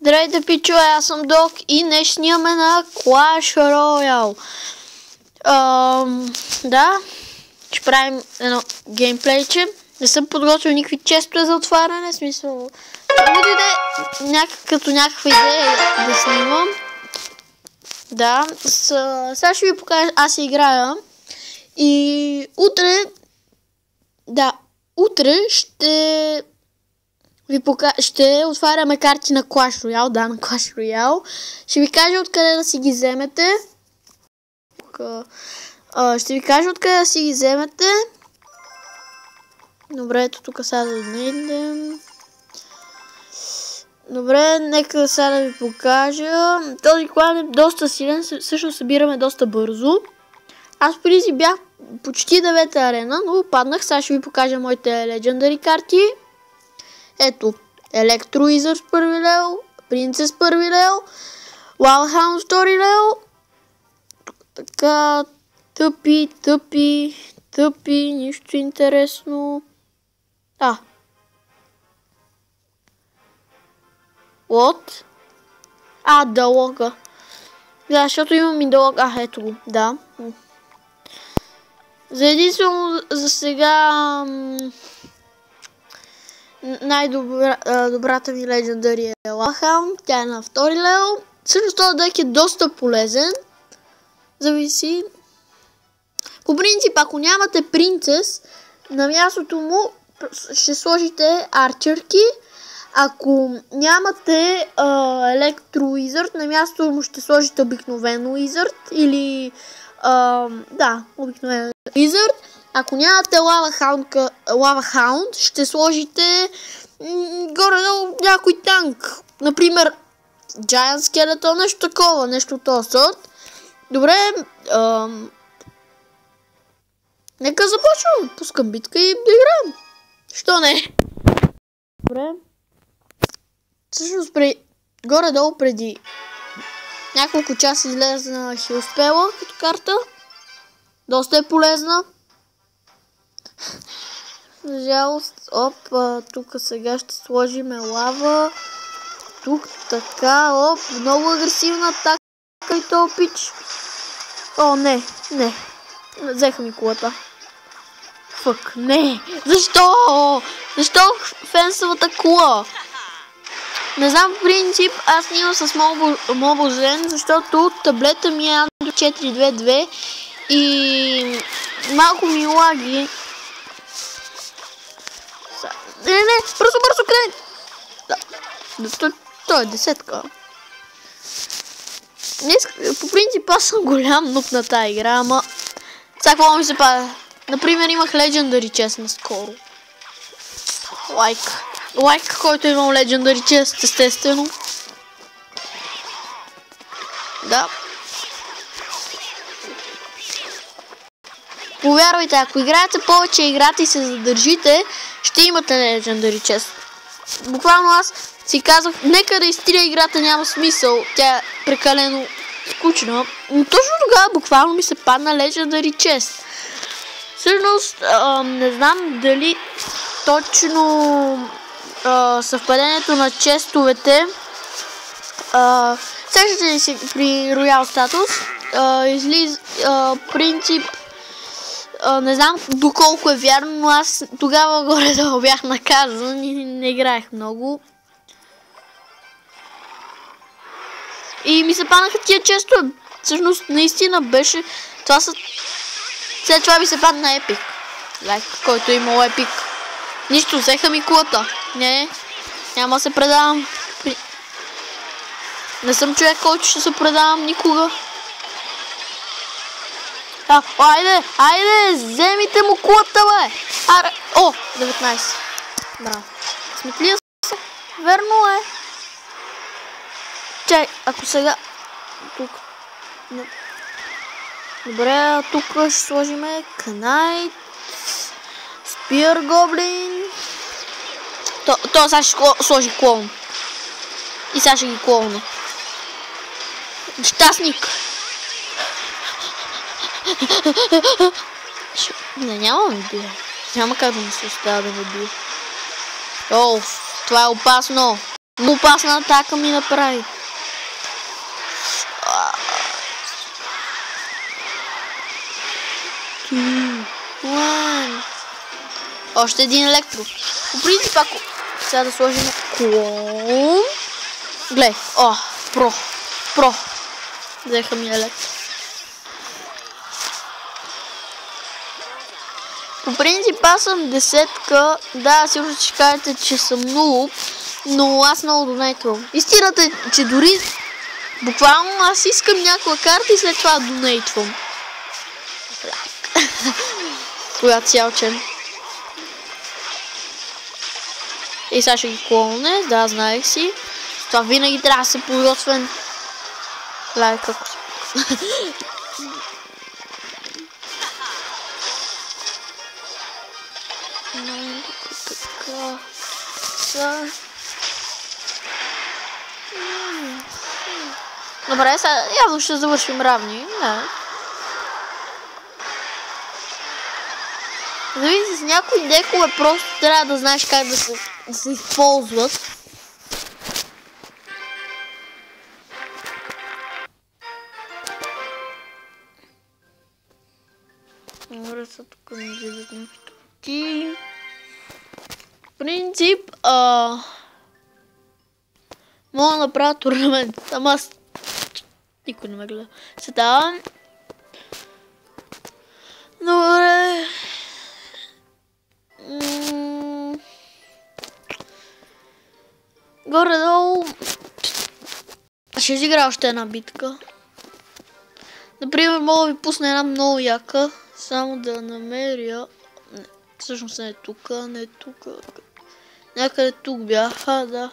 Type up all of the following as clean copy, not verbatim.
Здравейте, пичове, аз съм Док и днес снимаме на Clash Royale. Да, ще правим едно геймплейче. Не съм подготвил никакви честове за отваряне, в смисъл... Това ми дойде като някаква идея да снимам. Да, сега ще ви покажа, аз играя. И утре... Да, утре ще отваряме карти на Clash Royale. Да, на Clash Royale. Ще ви кажа откъде да си ги вземете. Ще ви кажа откъде да си ги вземете. Добре, ето тук сега да идем. Добре, нека сега да ви покажа. Този клан е доста силен, всъщност събираме доста бързо. Аз преди бях почти 9-та арена, но паднах. Сега ще ви покажа моите Legendary карти. Ето, Electro Wizard първи левел, Princess първи левел, Wildhound втори левел. Така, тъпи, нищо интересно. What? Дълога. Да, защото имам и дълъг. Ето го, да. За единствено за сега най-добрата ми Legendary е Wildhound. Тя е на втори левел. Всъщност този дек е доста полезен. Зависи. По принцип, ако нямате Princess, на мястото му ще сложите арчерки. Ако нямате Electro Wizard, на мястото му ще сложите обикновено Wizard. Или обикновено Wizard. Ако нямате Lava Hound, ще сложите горе-долу някой танк. Например, Giant Skeleton, нещо такова, нещо от този сорт. Добре, нека започвам. Пускам битка и да играем. Що не? Добре. Всъщност горе-долу преди няколко часа излезе на Хилспела като карта. Доста е полезна. За жалост, тук сега ще сложим лава. Тук така, много агресивна атака и то пич. Не. Взеха ми кулата. Не. Защо? Защо фенсовата кула? Не знам, в принцип, аз снимам с Mobile Zen, защото таблета ми е Android 4.2.2 и малко ми лаги. Не, бързо, край! Той е десетка. По принцип, аз съм голям нуп на тази игра, ама... Сега какво ми се пада? Например, имах Legendary Chest наскоро. Лайк, който имам Legendary Chest, естествено. Да. Повярвайте, ако играете повече играта и се задържите, ще имате Legendary Chest. Буквално аз си казах, нека да изтрия играта, няма смисъл. Тя е прекалено скучна. Но точно тогава буквално ми се падна Legendary Chest. Всъщност, не знам дали точно съвпадението на честовете. Сещате ли си при Royal Status? Принцип, не знам доколко е вярно, но аз тогава горе-долу бях наказан и не играех много. И ми се паднаха тия често. Всъщност наистина беше. След това ми се падна Епик. Който е имал Епик. Нищо, взеха ми кулата. Не, няма да се предавам. Не съм човек, който ще се предавам никога. Айде, вземите му кулата, бе! 19. Браво. Сметлия се. Верно е. Чай, ако сега... Тук... Добре, тук ще сложиме Knight, Spear Goblin. То сега ще сложи клоун. И сега ще ги клоуне. Щастник. Няма да ме бие. Няма как да ми се оставя да ме бие. Това е опасно. Но опасна атака ми направи. Още един електро. По принцип, ако сега да сложим клон. Глей, про. Взеха ми електро. По принцип аз съм десетка. Да, сигурно ще кажете, че съм нулоп, но аз много донейтвам. Истината е, че дори буквално аз искам някаква карта и след това донейтвам. Коя цял чен. И сега ще ги клоне, да, знаех си. Това винаги трябва да се подготвен. Лай, како се. Добре, сега явно ще завършим равни. Да. Зависи с някои декове, просто трябва да знаеш как да се използват. Добре, са тук не видят някакви туки. В принцип, мога да направя турнамент. Ама аз... Никой не ме гледа. Сега... Добре... Горе-долу... Ще изигра още една битка. Например, мога да ви пусна една много яка. Само да намеря... Не, всъщност не е тук, не е тук. Някъде тук бяха, да.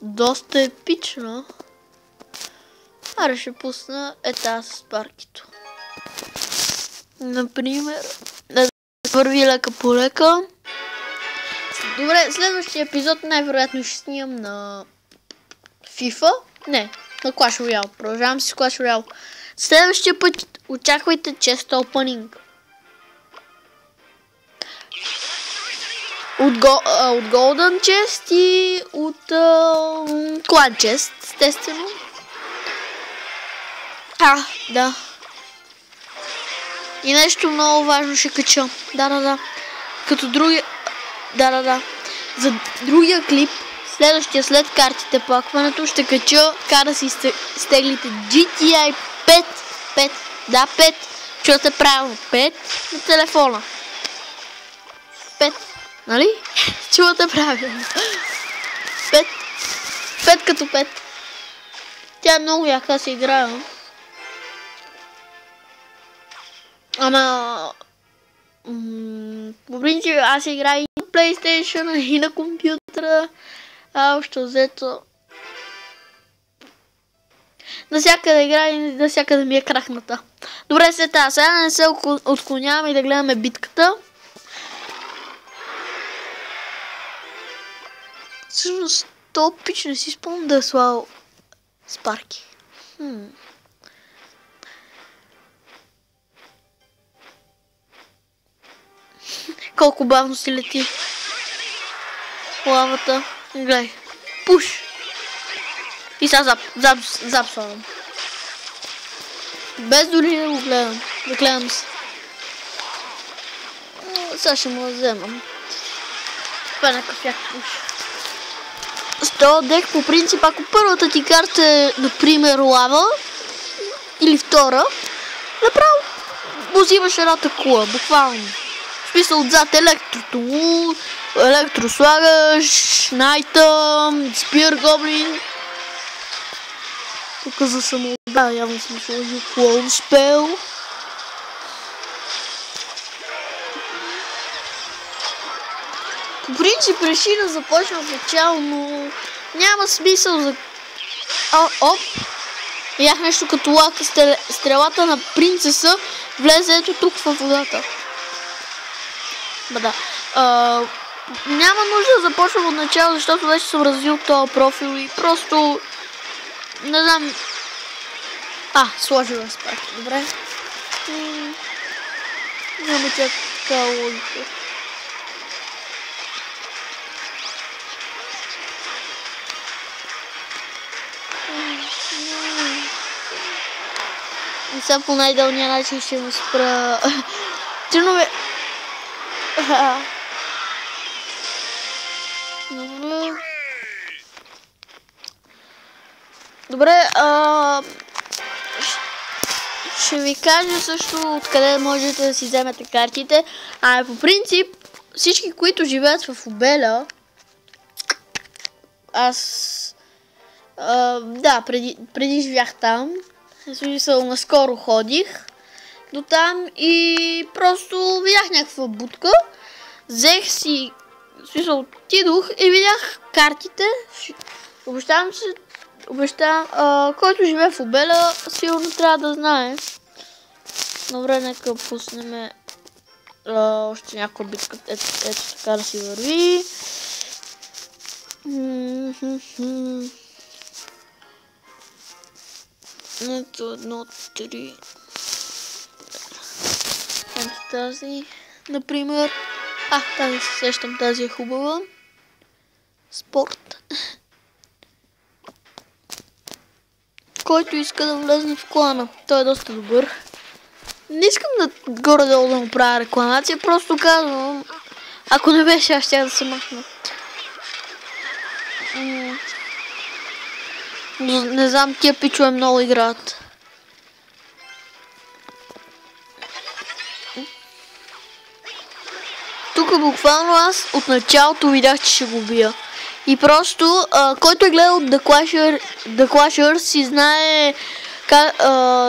Доста епична. Аре ще пусна тази с паркито. Например, да върви лека по лека. Добре, следващия епизод най-вероятно ще снимам на FIFA. Не, на Clash Royale. Продължавам си с Clash Royale. Следващия път очаквайте чест опенинг. От Golden Chest и от Clan Chest, естествено. Да. И нещо много важно ще кача. Да. Като другия... Да. За другия клип, следващия след картите пакването, ще кача как да си стеглите GTI 5. Да, 5. Чувате правилно. 5 на телефона. 5. Нали? Чувате правилно. 5 като 5. Тя е много яка се играе. Ама... по принцип аз играя и на PlayStation, и на компютъра. Общо взето... Навсякъде играя и навсякъде ми е крахната. Добре, сега да не се отклоняваме и да гледаме битката. Всъщност, то пич не си спомням да е слагал спарки. Колко бавно си лети лавата. Гледай. Пуш! И сега запсвам. Без дори да го гледам. Да гледам се. Сега ще му да вземам. Това е някакъв як пуш. С този дек по принцип, ако първата ти карта е, например, лава, или втора, направо взимаш едната кула, буквално. В смисъл отзад електро слагаш, найта, спир гоблин. Тук за самоотбрана явно съм сложил клоун спел. По принцип реши да започна от начало, но няма смисъл за... Оп! Бях нещо като лака, стрелата на принцеса влезе ето тук във водата. Да. Няма нужда да започвам от начало, защото вече съм развил този профил и просто... Не знам... сложила спарки, добре. Няма тя така логика. Сега по най-дълния начин ще му спра... Тринове... Добре, ще ви кажа също откъде можете да си вземете картите. По принцип, всички, които живеят в Обеля, аз... да, преди живях там. В смисъл, наскоро ходих до там и просто видях някаква будка. Взех си... В смисъл, отидох и видях картите. Обещавам, който живее в Обеля, сигурно трябва да знае. Добре, нека пуснем още някаква битка. Ето така да си върви. Ето едно, три. Ето тази, например. Тази се сещам, тази е хубава. Спорт. Който иска да влезне в клана. Той е доста добър. Не искам да горе-долу да му правя рекламация, просто казвам. Ако не беше, аз щях да се махна. Не знам, тия пичове много играят. Тук буквално аз от началото видях, че ще го бия. И просто, който е гледал The Clashers си знае,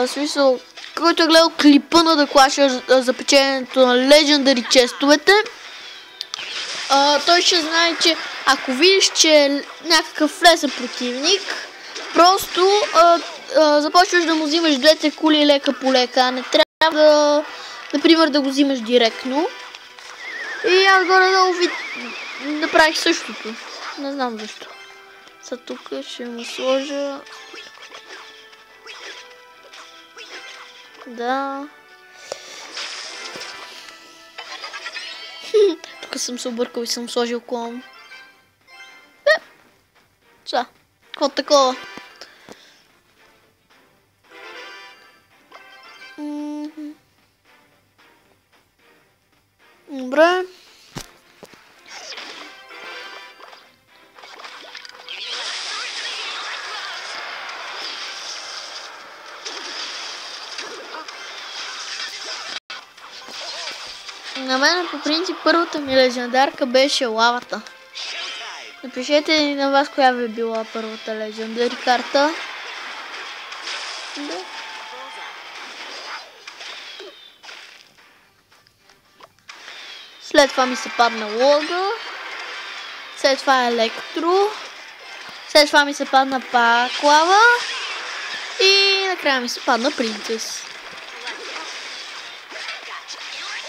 смисъл, който е гледал клипа на The Clashers за печенето на Legendary честовете, той ще знае, че ако видиш, че е някакъв лесен противник, просто започваш да му взимаш двете кули лека по лека, а не трябва да, например, да го взимаш директно. И аз горе-долу направих същото. Не знам защо. Сега тук ще му сложа... Да. Тук съм се объркал и съм сложил клон. Сега. Какво такова? Добре. На мен по принцип първата ми легендарка беше лавата. Напишете ни на вас коя ви е била първата легендари карта. Да. След това ми се падна лога. След това електро. След това ми се падна пак лава. И накрая ми се падна принцес.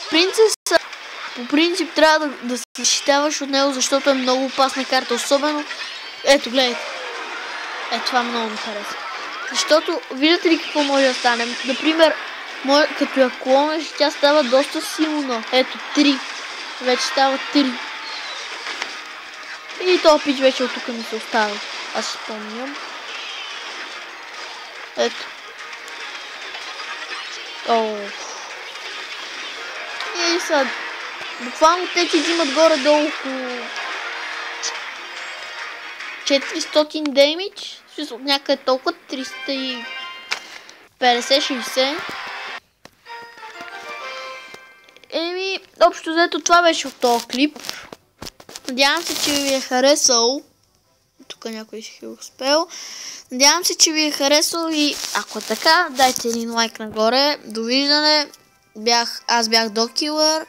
Принцеса по принцип трябва да се защитаваш от него, защото е много опасна карта. Особено... Ето, гледайте. Ето, това много ми харесва. Защото, виждате ли какво може да стане? Например, като я клонеш, тя става доста силна. Ето, 3. Вече става 3. И този пич вече от тук ми се остави. Аз си спомням. Ето. И сега, буквално те ти взимат горе-долу около 400 демидж, в смисъл някъде толкова, 350-60. Общо взето това беше от този клип. Надявам се, че ви е харесал. Тук някой си е успел. Надявам се, че ви е харесал и ако е така, дайте един лайк нагоре. Довиждане. Аз бях Докилър.